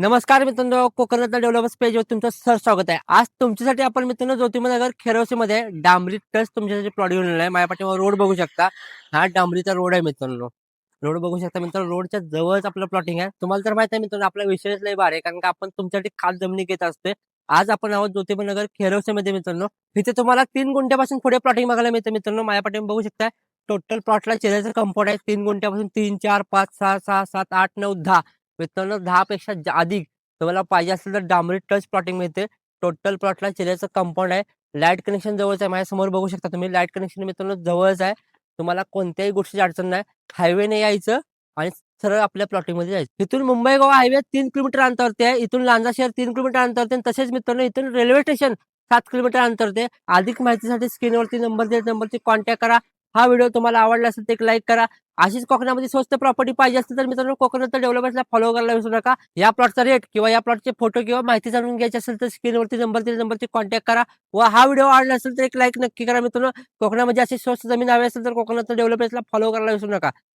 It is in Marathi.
नमस्कार मित्रांनो, कोकणातल्या डेव्हलपर्स पेजवर तुमचं सर स्वागत आहे. आज तुमच्यासाठी आपण मित्रांनो ज्योतिमनगर खेरवशीमध्ये डांबरी टच तुमच्यासाठी प्लॉट घेऊन आलेला आहे. माझ्या पाठीमागे रोड बघू शकता. हा डांबरीचा रोड आहे मित्रांनो. रोड बघू शकता मित्रांनो, रोडच्या जवळच आपलं प्लॉटिंग आहे. तुम्हाला तर माहिती आहे मित्रांनो, आपला विषयच लय भारी आहे, कारण का आपण तुमच्यासाठी खास जमिनी घेत असते. आज आपण आहोत ज्योतिमनगर खेरवशीमध्ये मित्रांनो. इथे तुम्हाला 3 गुंठ्यापासून पुढे प्लॉटिंग बघायला मिळतं मित्रांनो. माझ्या पाठीमागे बघू शकता. टोटल प्लॉटला चिऱ्याचं कंपाऊंड आहे. 3 गुंठ्यापासून 3, 4, 5, 6, 6, 7, 8, 9, 10 मित्रांनो 10 पेक्षा अधिक तुम्हाला पाहिजे असेल तर डांबरी टच प्लॉटिंग मिळते. टोटल प्लॉटला चिऱ्याचं कंपाऊंड आहे. लाईट कनेक्शन जवळच आहे. माझ्यासमोर बघू शकता तुम्ही लाईट कनेक्शन मित्रांनो जवळच आहे. तुम्हाला कोणत्याही गोष्टीची अडचण नाही. हायवेने यायचं आणि सरळ आपल्या प्लॉटिंगमध्ये जायचं. इथून मुंबई गोवा हायवे 3 किलोमीटर अंतरावरती आहे. इथून लांजा शहर 3 किलोमीटर अंतरावरती आणि तसेच मित्रांनो इथून रेल्वे स्टेशन 7 किलोमीटर अंतरावरती आहे. अधिक माहितीसाठी स्क्रीनवरती नंबर दिलेला नंबरची कॉन्टॅक्ट करा. हा व्हिडिओ तुम्हाला आवडला असेल तर एक लाईक करा. अशीच कोकणामध्ये स्वस्त प्रॉपर्टी पाहिजे असेल तर मित्रांनो कोकणात डेव्हलपर्सला फॉलो करायला विसरू नका. या प्लॉटचा रेट किंवा या प्लॉटचे फोटो किंवा माहिती जाणून घ्यायची असेल तर स्क्रीनवरती नंबर दिलेल्या नंबरची कॉन्टॅक्ट करा व हा व्हिडिओ आवडला असेल तर एक लाईक नक्की करा मित्रांनो. कोकणामध्ये अशी स्वस्त जमीन हवी असेल तर कोकणात डेव्हलपर्सला फॉलो करायला विसरू नका.